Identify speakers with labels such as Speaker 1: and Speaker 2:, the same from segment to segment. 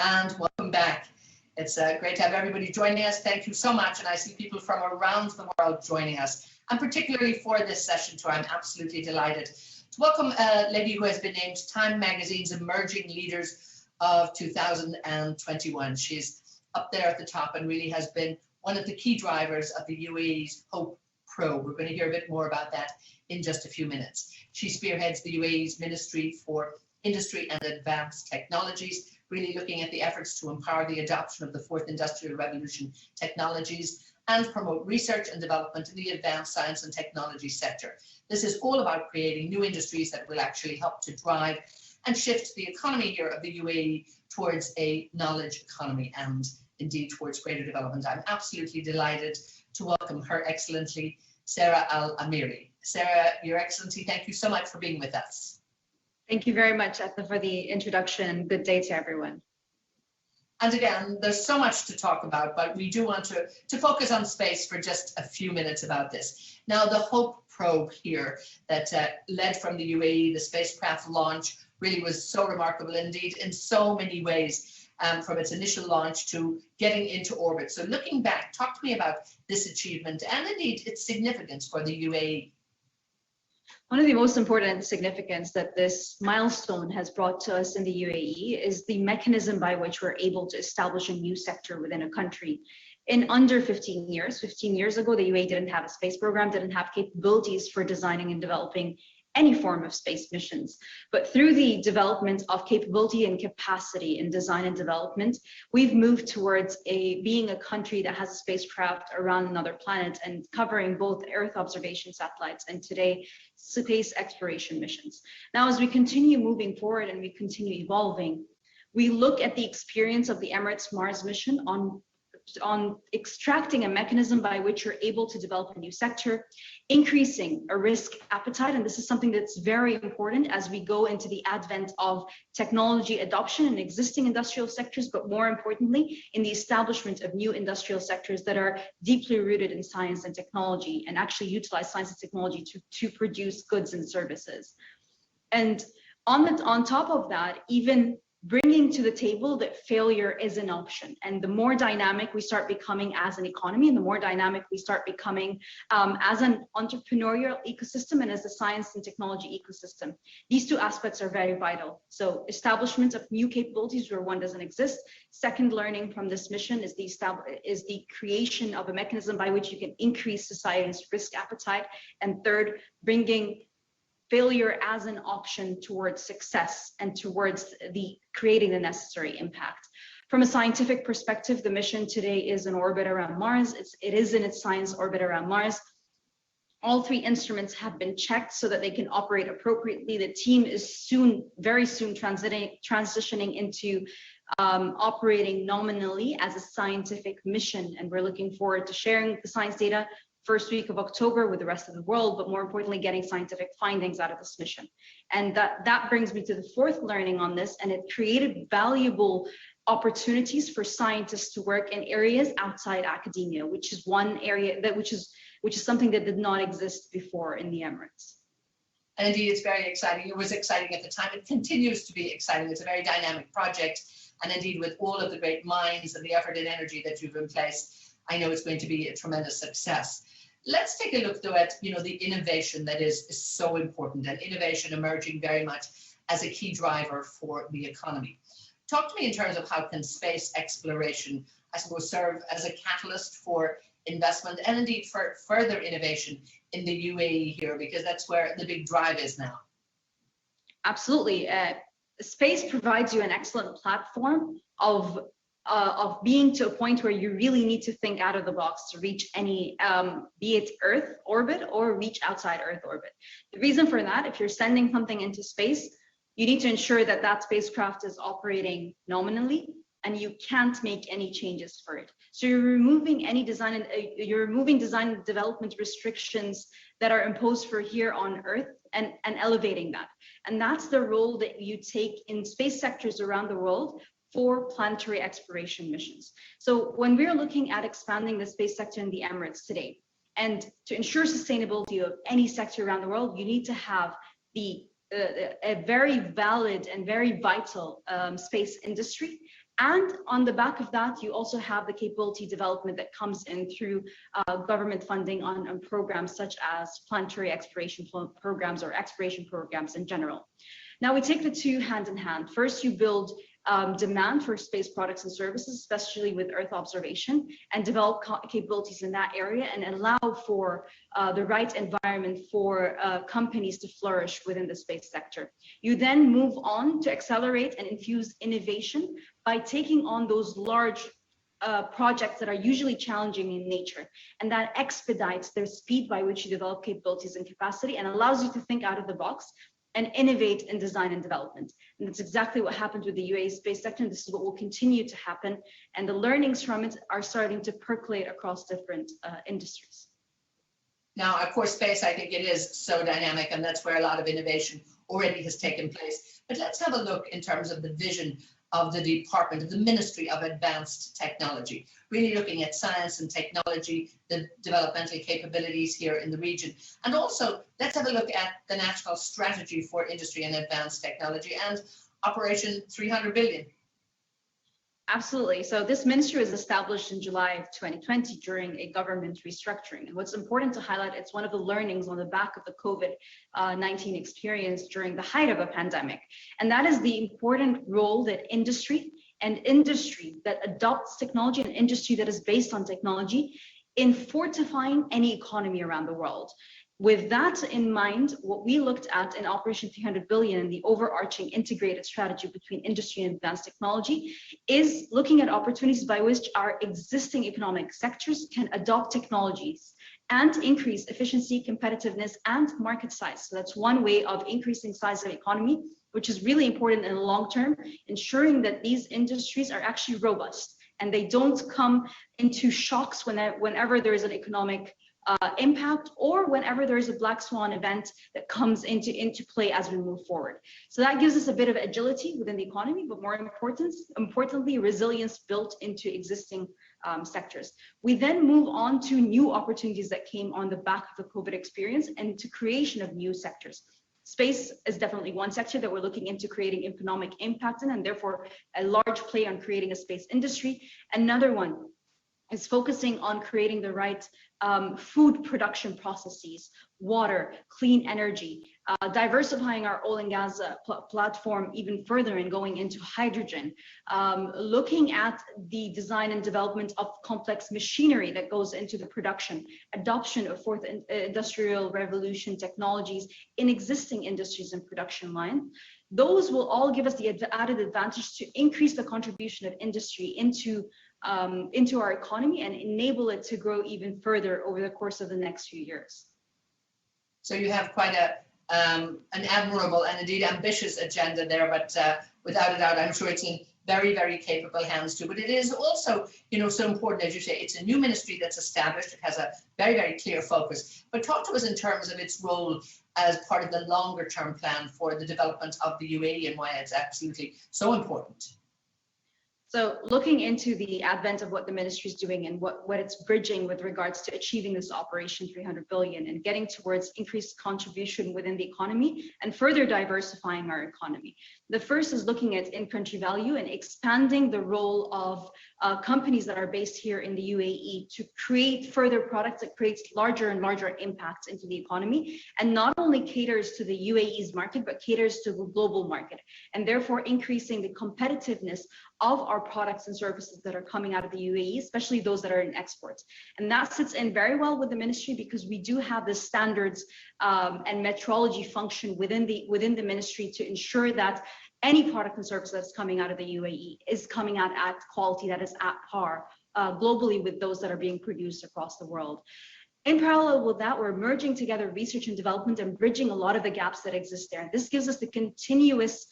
Speaker 1: and welcome back. It's great to have everybody joining us. Thank you so much. And I see people from around the world joining us. And particularly for this session too, I'm absolutely delighted to welcome a lady who has been named Time Magazine's Emerging Leaders of 2021. She's up there at the top and really has been one of the key drivers of the UAE's Hope Pro. We're going to hear a bit more about that in just a few minutes. She spearheads the UAE's Ministry for Industry and Advanced Technologies, really looking at the efforts to empower the adoption of the fourth industrial revolution technologies and promote research and development in the advanced science and technology sector. This is all about creating new industries that will actually help to drive and shift the economy here of the UAE towards a knowledge economy and indeed towards greater development. I'm absolutely delighted to welcome Her Excellency Sarah Al Amiri. Sarah, Your Excellency, thank you so much for being with us.
Speaker 2: Thank you very much, Etna, for the introduction. Good day to everyone.
Speaker 1: And again, there's so much to talk about, but we do want to focus on space for just a few minutes about this. Now, the Hope probe here that led from the UAE, the spacecraft launch, really was so remarkable indeed in so many ways, from its initial launch to getting into orbit. So looking back, talk to me about this achievement and indeed its significance for the UAE.
Speaker 2: One of the most important significance that this milestone has brought to us in the UAE is the mechanism by which we're able to establish a new sector within a country. In under 15 years ago, the UAE didn't have a space program, didn't have capabilities for designing and developing any form of space missions. But through the development of capability and capacity in design and development, we've moved towards being a country that has a spacecraft around another planet and covering both Earth observation satellites and today space exploration missions. Now, as we continue moving forward and we continue evolving, we look at the experience of the Emirates Mars mission on extracting a mechanism by which you're able to develop a new sector, increasing a risk appetite. And this is something that's very important as we go into the advent of technology adoption in existing industrial sectors, but more importantly, in the establishment of new industrial sectors that are deeply rooted in science and technology and actually utilize science and technology to produce goods and services. And on top of that, even bringing to the table that failure is an option. And the more dynamic we start becoming as an economy and the more dynamic we start becoming as an entrepreneurial ecosystem and as a science and technology ecosystem, these two aspects are very vital. So establishment of new capabilities where one doesn't exist. Second, learning from this mission is the creation of a mechanism by which you can increase society's risk appetite. And third, bringing failure as an option towards success and towards creating the necessary impact. From a scientific perspective, the mission today is in orbit around Mars. It is in its science orbit around Mars. All three instruments have been checked so that they can operate appropriately. The team is very soon transitioning into operating nominally as a scientific mission. And we're looking forward to sharing the science data first week of October with the rest of the world, but more importantly, getting scientific findings out of this mission. And that brings me to the fourth learning on this, and it created valuable opportunities for scientists to work in areas outside academia, which is one area which is something that did not exist before in the Emirates.
Speaker 1: And indeed, it's very exciting. It was exciting at the time. It continues to be exciting. It's a very dynamic project. And indeed, with all of the great minds and the effort and energy that you've in place, I know it's going to be a tremendous success. Let's take a look though at the innovation that is so important, and innovation emerging very much as a key driver for the economy. Talk to me in terms of how can space exploration, I suppose, serve as a catalyst for investment and indeed for further innovation in the UAE here, because that's where the big drive is now.
Speaker 2: Absolutely. Space provides you an excellent platform of being to a point where you really need to think out of the box to reach any, be it Earth orbit or reach outside Earth orbit. The reason for that, if you're sending something into space, you need to ensure that that spacecraft is operating nominally and you can't make any changes for it. So you're removing design and development restrictions that are imposed for here on Earth and elevating that. And that's the role that you take in space sectors around the world for planetary exploration missions. So when we're looking at expanding the space sector in the Emirates today, and to ensure sustainability of any sector around the world, you need to have a very valid and very vital space industry And on the back of that, you also have the capability development that comes in through government funding on programs such as planetary exploration programs or exploration programs in general. Now we take the two hand in hand. First, you build demand for space products and services, especially with Earth observation, and develop capabilities in that area and allow for the right environment for companies to flourish within the space sector. You then move on to accelerate and infuse innovation by taking on those large projects that are usually challenging in nature, and that expedites the speed by which you develop capabilities and capacity and allows you to think out of the box and innovate in design and development. And that's exactly what happened with the UAE space sector, and this is what will continue to happen. And the learnings from it are starting to percolate across different industries.
Speaker 1: Now, of course, space, I think it is so dynamic, and that's where a lot of innovation already has taken place. But let's have a look in terms of the vision of the Department of the Ministry of Advanced Technology, really looking at science and technology, the developmental capabilities here in the region. And also, let's have a look at the National Strategy for Industry and Advanced Technology and Operation 300 billion.
Speaker 2: Absolutely. So this ministry was established in July of 2020 during a government restructuring. And what's important to highlight, it's one of the learnings on the back of the COVID-19 experience during the height of a pandemic. And that is the important role that industry that adopts technology and industry that is based on technology in fortifying any economy around the world. With that in mind, what we looked at in Operation 300 billion and the overarching integrated strategy between industry and advanced technology is looking at opportunities by which our existing economic sectors can adopt technologies and increase efficiency, competitiveness, and market size. So that's one way of increasing size of the economy, which is really important in the long term, ensuring that these industries are actually robust and they don't come into shocks whenever there is an economic impact or whenever there is a black swan event that comes into play as we move forward. So that gives us a bit of agility within the economy, but more importantly, resilience built into existing sectors. We then move on to new opportunities that came on the back of the COVID experience and to creation of new sectors. Space is definitely one sector that we're looking into creating economic impact in, and therefore a large play on creating a space industry. Another one is focusing on creating the right food production processes, water, clean energy, diversifying our oil and gas platform even further and going into hydrogen, looking at the design and development of complex machinery that goes into the production, adoption of fourth industrial revolution technologies in existing industries and production line. Those will all give us the added advantage to increase the contribution of industry into our economy and enable it to grow even further over the course of the next few years.
Speaker 1: So you have quite an admirable and indeed ambitious agenda there, but without a doubt, I'm sure it's in very, very capable hands too. But it is also, so important, as you say, it's a new ministry that's established. It has a very, very clear focus. But talk to us in terms of its role as part of the longer term plan for the development of the UAE and why it's absolutely so important.
Speaker 2: So looking into the advent of what the ministry is doing and what it's bridging with regards to achieving this Operation 300 billion and getting towards increased contribution within the economy and further diversifying our economy. The first is looking at in-country value and expanding the role of companies that are based here in the UAE to create further products that creates larger and larger impacts into the economy and not only caters to the UAE's market, but caters to the global market and therefore increasing the competitiveness of our products and services that are coming out of the UAE, especially those that are in exports. And that sits in very well with the ministry because we do have the standards and metrology function within the ministry to ensure that any product and service that's coming out of the UAE is coming out at quality that is at par globally with those that are being produced across the world. In parallel with that, we're merging together research and development and bridging a lot of the gaps that exist there. This gives us the continuous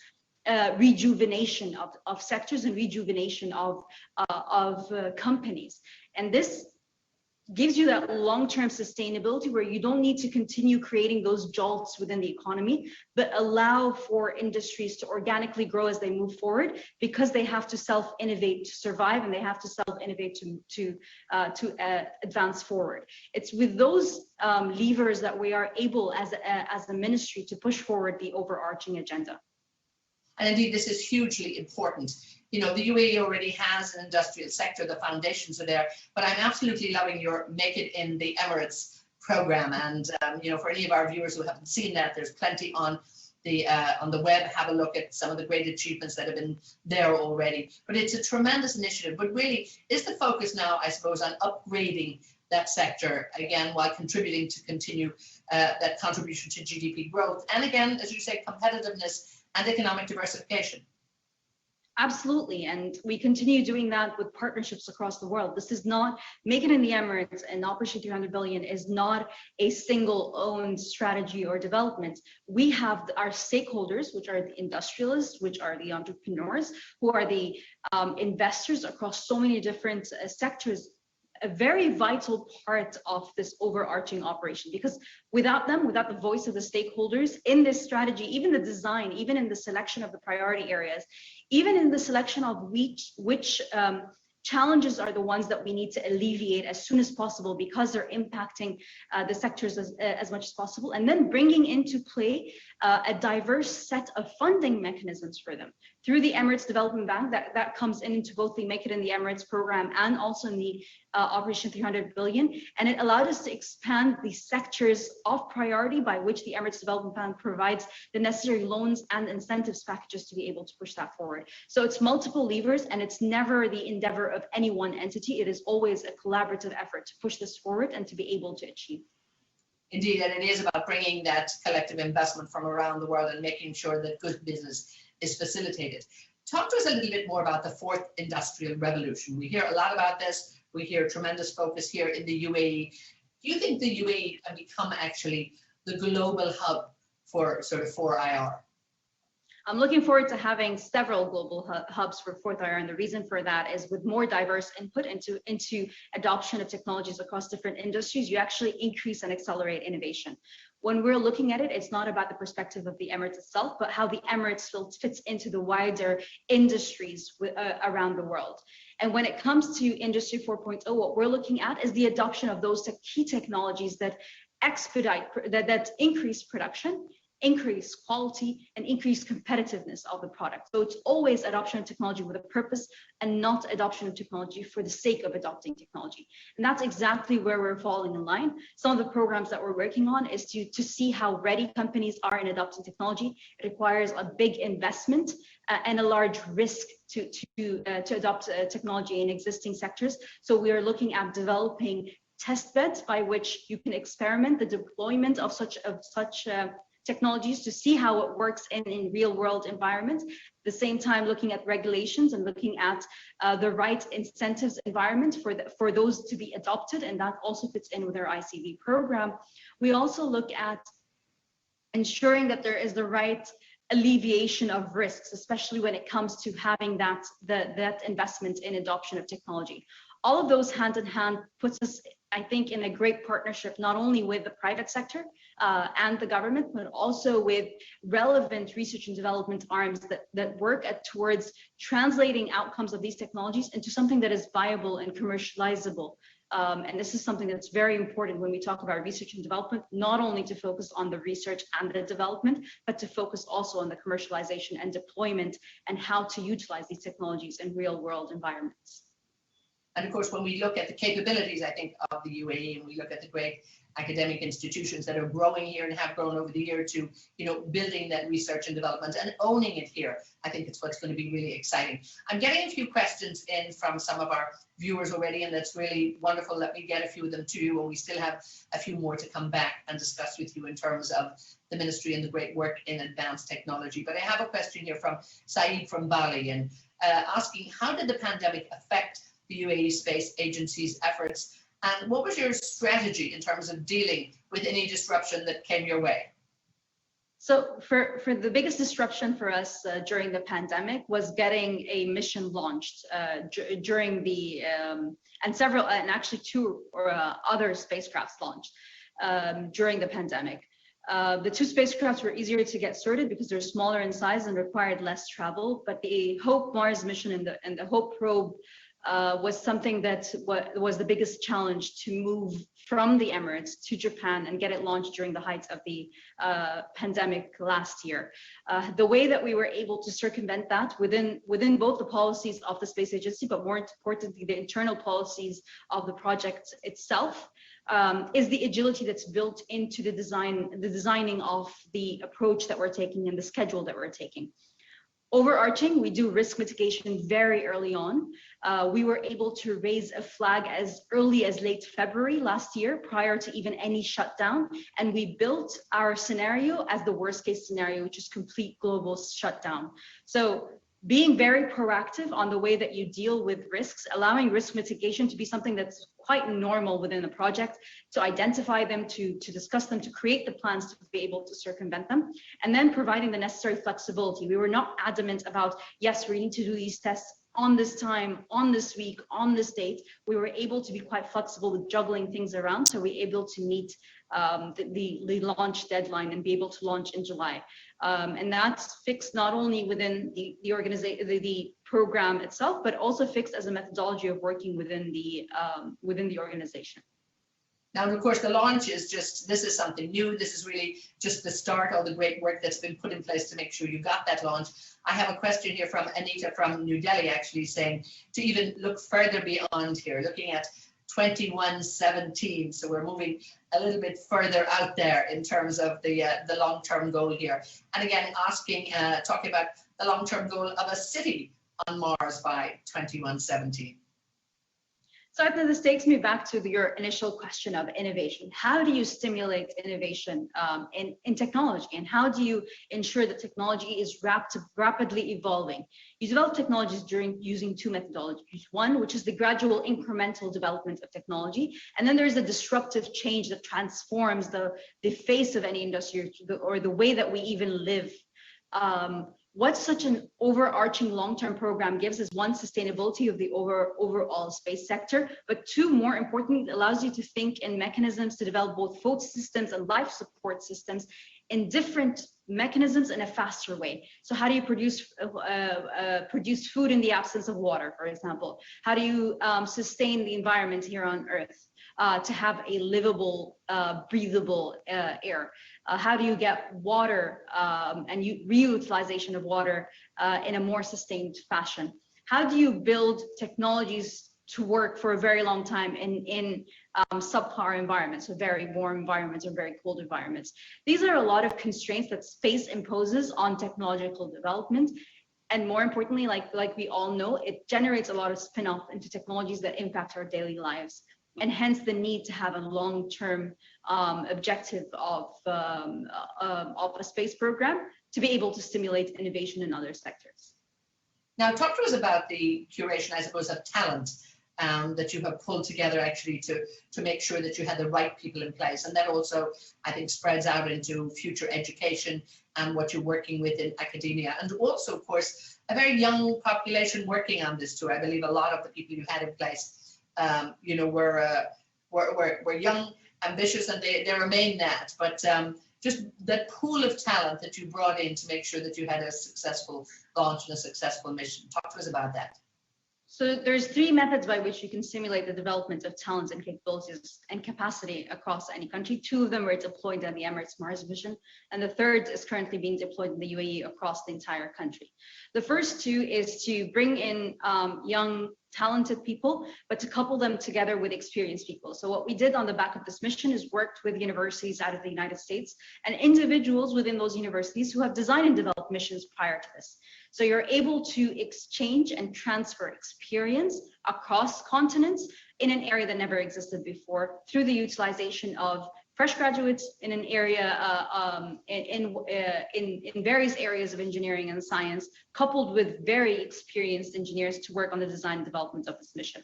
Speaker 2: rejuvenation of sectors and rejuvenation of companies. And this gives you that long-term sustainability where you don't need to continue creating those jolts within the economy, but allow for industries to organically grow as they move forward because they have to self-innovate to survive and they have to self-innovate to advance forward. It's with those levers that we are able as a ministry to push forward the overarching agenda.
Speaker 1: And indeed, this is hugely important you know, the UAE already has an industrial sector, the foundations are there, but I'm absolutely loving your Make It in the Emirates program. And, you know, for any of our viewers who haven't seen that, there's plenty on the web. Have a look at some of the great achievements that have been there already. But it's a tremendous initiative. But really, is the focus now, I suppose, on upgrading that sector, again, while contributing to continue that contribution to GDP growth, and again, as you say, competitiveness and economic diversification?
Speaker 2: Absolutely, and we continue doing that with partnerships across the world. This is not, Make It in the Emirates and Operation 300 billion is not a single owned strategy or development. We have our stakeholders, which are the industrialists, which are the entrepreneurs, who are the investors across so many different sectors, a very vital part of this overarching operation, because without them, without the voice of the stakeholders in this strategy, even the design, even in the selection of the priority areas, even in the selection of which challenges are the ones that we need to alleviate as soon as possible because they're impacting the sectors as much as possible, and then bringing into play a diverse set of funding mechanisms for them through the Emirates Development Bank that comes into both the Make It in the Emirates program and also in the Operation 300 billion. And it allowed us to expand the sectors of priority by which the Emirates Development Bank provides the necessary loans and incentives packages to be able to push that forward. So it's multiple levers, and it's never the endeavor of any one entity. It is always a collaborative effort to push this forward and to be able to achieve.
Speaker 1: Indeed, and it is about bringing that collective investment from around the world and making sure that good business is facilitated. Talk to us a little bit more about the fourth industrial revolution. We hear a lot about this. We hear tremendous focus here in the UAE. Do you think the UAE can become actually the global hub for sort of 4IR?
Speaker 2: I'm looking forward to having several global hubs for 4IR, and the reason for that is with more diverse input into adoption of technologies across different industries, you actually increase and accelerate innovation. When we're looking at it, it's not about the perspective of the Emirates itself, but how the Emirates fits into the wider industries around the world. And when it comes to Industry 4.0, what we're looking at is the adoption of those key technologies that that increase production, increase quality, and increase competitiveness of the product. So it's always adoption of technology with a purpose and not adoption of technology for the sake of adopting technology. And that's exactly where we're falling in line. Some of the programs that we're working on is to see how ready companies are in adopting technology. It requires a big investment and a large risk to adopt technology in existing sectors. So we are looking at developing test beds by which you can experiment the deployment of such technologies to see how it works in real world environments. At the same time, looking at regulations and looking at the right incentives environment for those to be adopted, and that also fits in with our ICV program. We also look at ensuring that there is the right alleviation of risks, especially when it comes to having that investment in adoption of technology. All of those hand in hand puts us, I think, in a great partnership, not only with the private sector and the government, but also with relevant research and development arms that work towards translating outcomes of these technologies into something that is viable and commercializable. And this is something that's very important when we talk about research and development, not only to focus on the research and the development, but to focus also on the commercialization and deployment and how to utilize these technologies in real world environments.
Speaker 1: And of course, when we look at the capabilities, I think, of the UAE, and we look at the great academic institutions that are growing here and have grown over the year to, you know, building that research and development and owning it here, I think it's what's going to be really exciting. I'm getting a few questions in from some of our viewers already, and that's really wonderful. Let me get a few of them to you, and we still have a few more to come back and discuss with you in terms of the ministry and the great work in advanced technology. But I have a question here from Saeed from Bali, and asking, how did the pandemic affect the UAE Space Agency's efforts, and what was your strategy in terms of dealing with any disruption that came your way?
Speaker 2: So for the biggest disruption for us during the pandemic was getting a mission launched during the and actually two other spacecrafts launched during the pandemic. The two spacecrafts were easier to get started because they're smaller in size and required less travel, but the HOPE Mars mission and the HOPE probe was something that was the biggest challenge to move from the Emirates to Japan and get it launched during the height of the pandemic last year. The way that we were able to circumvent that within both the policies of the Space Agency, but more importantly, the internal policies of the project itself, is the agility that's built into the designing of the approach that we're taking and the schedule that we're taking. Overarching, we do risk mitigation very early on. We were able to raise a flag as early as late February last year, prior to even any shutdown. And we built our scenario as the worst case scenario, which is complete global shutdown. So being very proactive on the way that you deal with risks, allowing risk mitigation to be something that's quite normal within a project, to identify them, to discuss them, to create the plans to be able to circumvent them, and then providing the necessary flexibility. We were not adamant about, yes, we need to do these tests on this time, on this week, on this date. We were able to be quite flexible with juggling things around, so we're able to meet the launch deadline and be able to launch in July. And that's fixed not only within the organization, the program itself, but also fixed as a methodology of working within the organization.
Speaker 1: Now, of course, the launch is just, this is something new. This is really just the start of the great work that's been put in place to make sure you got that launch. I have a question here from Anita from New Delhi, actually saying to even look further beyond here, looking at 2117. So we're moving a little bit further out there in terms of the long-term goal here. And again, talking about the long-term goal of a city on Mars by 2117.
Speaker 2: So I think this takes me back to your initial question of innovation. How do you stimulate innovation in technology, and how do you ensure that technology is rapidly evolving? You develop technologies using two methodologies. One, which is the gradual incremental development of technology, and then there's a disruptive change that transforms the face of any industry or the way that we even live. What such an overarching long-term program gives is one, sustainability of the overall space sector, but two, more importantly, it allows you to think in mechanisms to develop both food systems and life support systems in different mechanisms in a faster way. So how do you produce food in the absence of water, for example? How do you sustain the environment here on Earth to have a livable, breathable air? How do you get water and reutilization of water in a more sustained fashion? How do you build technologies to work for a very long time in subpar environments, so very warm environments or very cold environments? These are a lot of constraints that space imposes on technological development. And more importantly, like we all know, it generates a lot of spin-off into technologies that impact our daily lives. And hence the need to have a long-term objective of a space program to be able to stimulate innovation in other sectors.
Speaker 1: Now, talk to us about the curation, I suppose, of talent that you have pulled together actually to make sure that you had the right people in place. And that also, I think, spreads out into future education and what you're working with in academia. And also, of course, a very young population working on this too. I believe a lot of the people you had in place were young, ambitious, and they remain that. But just that pool of talent that you brought in to make sure that you had a successful launch and a successful mission. Talk to us about that.
Speaker 2: So there's three methods by which you can simulate the development of talents and capabilities and capacity across any country. Two of them were deployed on the Emirates Mars mission, and the third is currently being deployed in the UAE across the entire country. The first two is to bring in young, talented people, but to couple them together with experienced people. So what we did on the back of this mission is worked with universities out of the United States and individuals within those universities who have designed and developed missions prior to this. So you're able to exchange and transfer experience across continents in an area that never existed before through the utilization of fresh graduates in an area, in various areas of engineering and science, coupled with very experienced engineers to work on the design and development of this mission.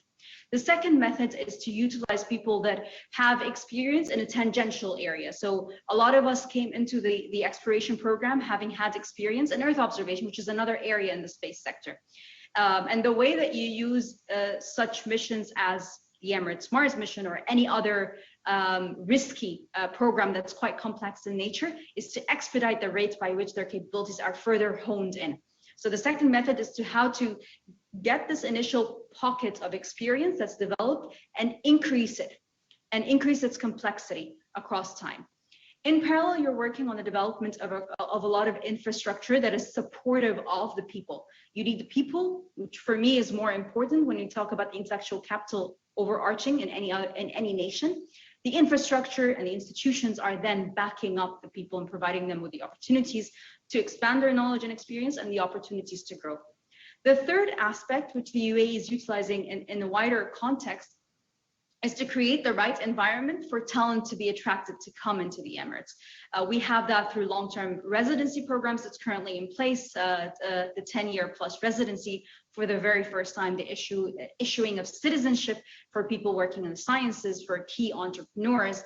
Speaker 2: The second method is to utilize people that have experience in a tangential area. So a lot of us came into the exploration program having had experience in Earth observation, which is another area in the space sector. And the way that you use such missions as the Emirates Mars mission or any other risky program that's quite complex in nature is to expedite the rate by which their capabilities are further honed in. So the second method is to how to get this initial pocket of experience that's developed and increase it, and increase its complexity across time. In parallel, you're working on the development of a lot of infrastructure that is supportive of the people. You need the people, which for me is more important when you talk about the intellectual capital overarching in any nation. The infrastructure and the institutions are then backing up the people and providing them with the opportunities to expand their knowledge and experience and the opportunities to grow. The third aspect, which the UAE is utilizing in a wider context, is to create the right environment for talent to be attracted to come into the Emirates. We have that through long-term residency programs that's currently in place, the 10-year plus residency for the very first time, the issuing of citizenship for people working in the sciences, for key entrepreneurs,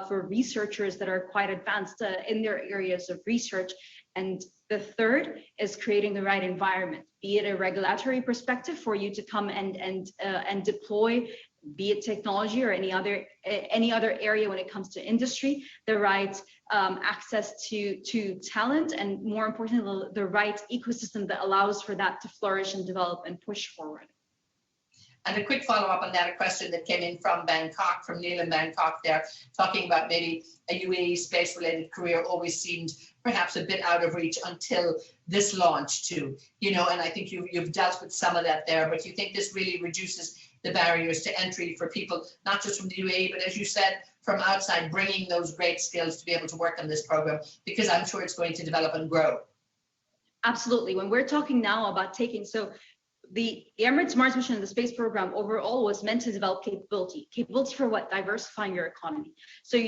Speaker 2: for researchers that are quite advanced in their areas of research. And the third is creating the right environment, be it a regulatory perspective for you to come and deploy, be it technology or any other area when it comes to industry, the right access to talent, and more importantly, the right ecosystem that allows for that to flourish and develop and push forward.
Speaker 1: And a quick follow-up on that, a question that came in from Bangkok, from Neil in Bangkok there, talking about maybe a UAE space-related career always seemed perhaps a bit out of reach until this launch too, you know, and I think you've dealt with some of that there, but you think this really reduces the barriers to entry for people, not just from the UAE, but as you said, from outside, bringing those great skills to be able to work on this program, because I'm sure it's going to develop and grow.
Speaker 2: Absolutely. When we're talking now about the Emirates Mars mission and the space program overall was meant to develop capability for what? Diversifying your economy. So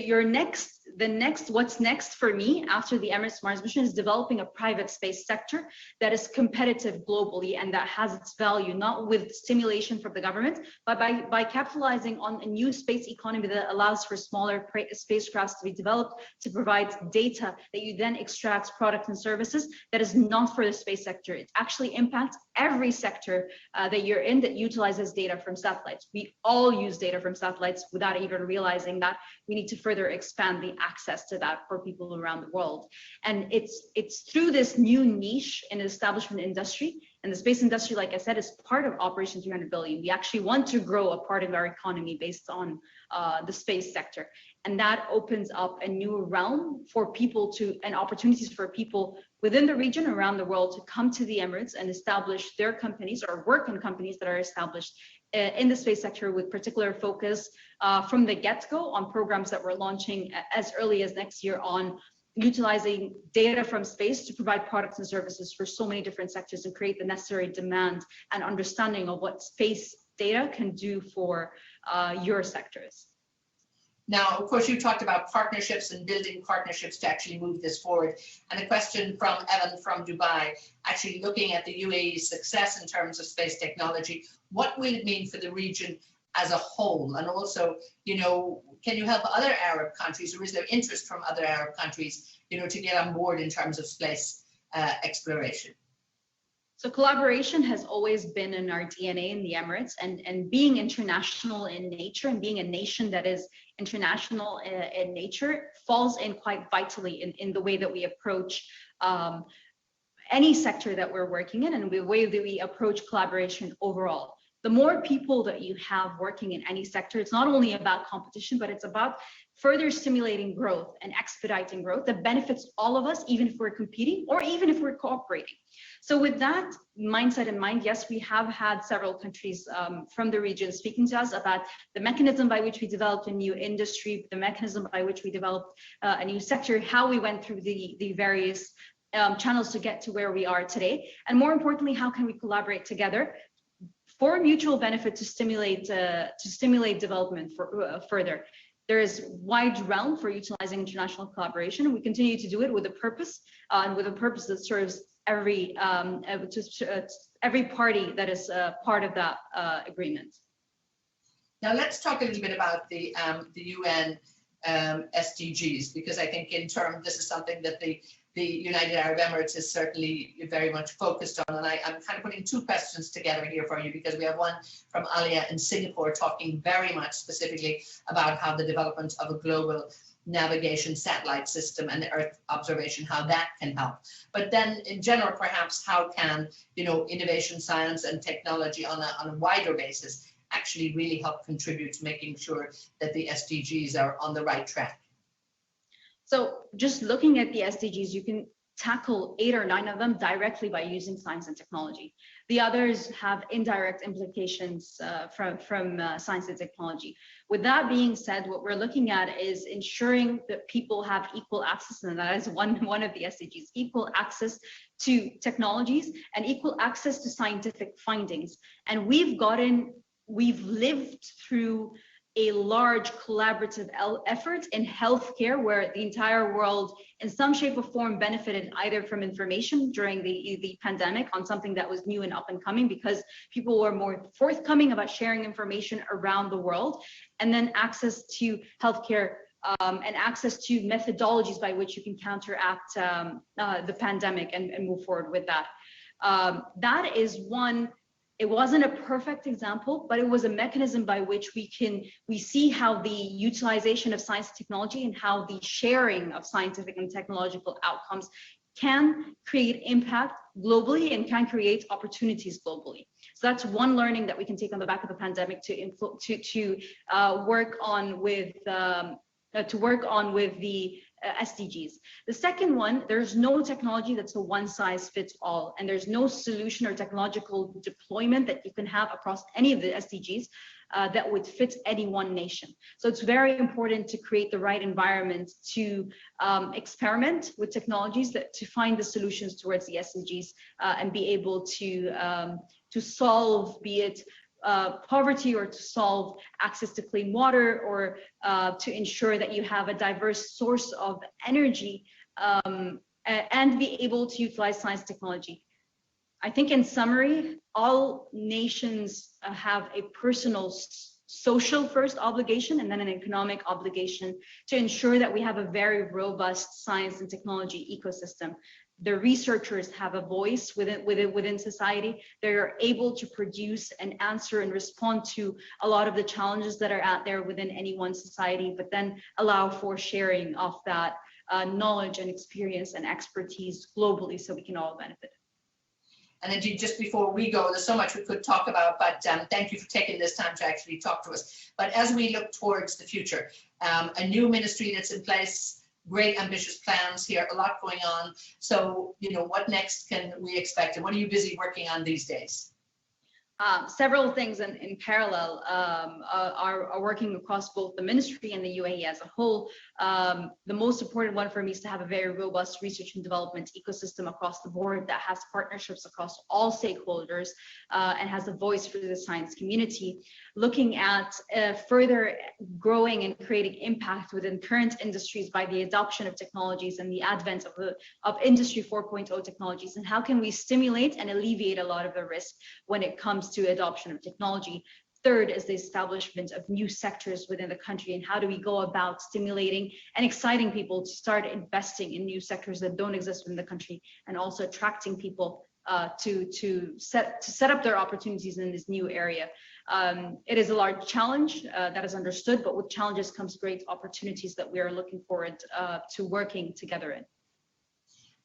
Speaker 2: what's next for me after the Emirates Mars mission is developing a private space sector that is competitive globally and that has its value, not with stimulation from the government, but by capitalizing on a new space economy that allows for smaller spacecrafts to be developed to provide data that you then extract products and services that is not for the space sector. It actually impacts every sector that you're in that utilizes data from satellites. We all use data from satellites without even realizing that. We need to further expand the access to that for people around the world. And it's through this new niche in the establishment industry, and the space industry, like I said, is part of Operation 300 billion. We actually want to grow a part of our economy based on the space sector. And that opens up a new realm for people and opportunities for people within the region, around the world, to come to the Emirates and establish their companies or work in companies that are established in the space sector, with particular focus from the get-go on programs that we're launching as early as next year on utilizing data from space to provide products and services for so many different sectors and create the necessary demand and understanding of what space data can do for your sectors.
Speaker 1: Now, of course, you talked about partnerships and building partnerships to actually move this forward. And a question from Evan from Dubai, actually looking at the UAE's success in terms of space technology, what will it mean for the region as a whole? And also, you know, can you help other Arab countries, or is there interest from other Arab countries, you know, to get on board in terms of space exploration?
Speaker 2: So collaboration has always been in our DNA in the Emirates, and being international in nature and being a nation that is international in nature falls in quite vitally in the way that we approach any sector that we're working in and the way that we approach collaboration overall. The more people that you have working in any sector, it's not only about competition, but it's about further stimulating growth and expediting growth that benefits all of us, even if we're competing or even if we're cooperating. So with that mindset in mind, yes, we have had several countries from the region speaking to us about the mechanism by which we developed a new industry, the mechanism by which we developed a new sector, how we went through the various channels to get to where we are today. And more importantly, how can we collaborate together for mutual benefit to stimulate development further. There is wide realm for utilizing international collaboration, and we continue to do it with a purpose, and with a purpose that serves every party that is part of that agreement.
Speaker 1: Now let's talk a little bit about the UN SDGs, because I think this is something that the United Arab Emirates is certainly very much focused on. And I'm kind of putting two questions together here for you, because we have one from Alia in Singapore talking very much specifically about how the development of a global navigation satellite system and Earth observation, how that can help. But then in general, perhaps how can, innovation, science and technology on a wider basis actually really help contribute to making sure that the SDGs are on the right track?
Speaker 2: So just looking at the SDGs, you can tackle 8 or 9 of them directly by using science and technology. The others have indirect implications from science and technology. With that being said, what we're looking at is ensuring that people have equal access, and that is one of the SDGs, equal access to technologies and equal access to scientific findings. And we've lived through a large collaborative effort in healthcare where the entire world in some shape or form benefited either from information during the pandemic on something that was new and up and coming because people were more forthcoming about sharing information around the world, and then access to healthcare and access to methodologies by which you can counteract the pandemic and move forward with that. That is one. It wasn't a perfect example, but it was a mechanism by which we see how the utilization of science and technology and how the sharing of scientific and technological outcomes can create impact globally and can create opportunities globally. So that's one learning that we can take on the back of the pandemic to work on with the SDGs. The second one, there's no technology that's a one size fits all, and there's no solution or technological deployment that you can have across any of the SDGs that would fit any one nation. So it's very important to create the right environment to experiment with technologies to find the solutions towards the SDGs and be able to solve, be it poverty, or to solve access to clean water, or to ensure that you have a diverse source of energy and be able to utilize science technology. I think in summary, all nations have a personal social first obligation and then an economic obligation to ensure that we have a very robust science and technology ecosystem. The researchers have a voice within society. They're able to produce and answer and respond to a lot of the challenges that are out there within any one society, but then allow for sharing of that knowledge and experience and expertise globally so we can all benefit.
Speaker 1: And indeed, just before we go, there's so much we could talk about, but thank you for taking this time to actually talk to us. But as we look towards the future, a new ministry that's in place, great ambitious plans here, a lot going on. So, what next can we expect, and what are you busy working on these days?
Speaker 2: Several things in parallel are working across both the ministry and the UAE as a whole. The most important one for me is to have a very robust research and development ecosystem across the board that has partnerships across all stakeholders and has a voice for the science community, looking at further growing and creating impact within current industries by the adoption of technologies and the advent of Industry 4.0 technologies, and how can we stimulate and alleviate a lot of the risk when it comes to adoption of technology. Third is the establishment of new sectors within the country, and how do we go about stimulating and exciting people to start investing in new sectors that don't exist within the country, and also attracting people to set up their opportunities in this new area. It is a large challenge that is understood, but with challenges comes great opportunities that we are looking forward to working together in.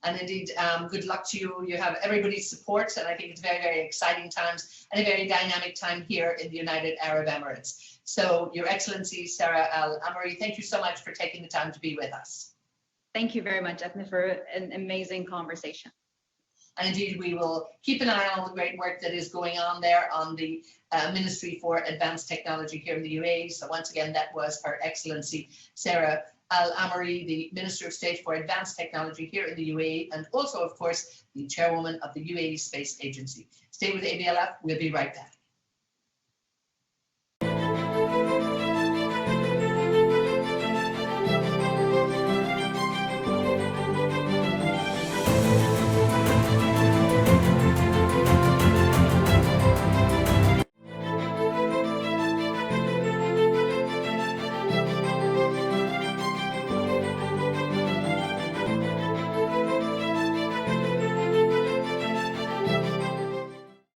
Speaker 1: And indeed, good luck to you. You have everybody's support, and I think it's very, very exciting times and a very dynamic time here in the United Arab Emirates. So, Your Excellency, Sarah Al Amiri, thank you so much for taking the time to be with us.
Speaker 2: Thank you very much, Ethna, for an amazing conversation.
Speaker 1: And indeed, we will keep an eye on all the great work that is going on there on the Ministry for Advanced Technology here in the UAE. So once again, that was Her Excellency Sarah Al Amiri, the Minister of State for Advanced Technology here in the UAE, and also, of course, the Chairwoman of the UAE Space Agency. Stay with ABLF. We'll be right back.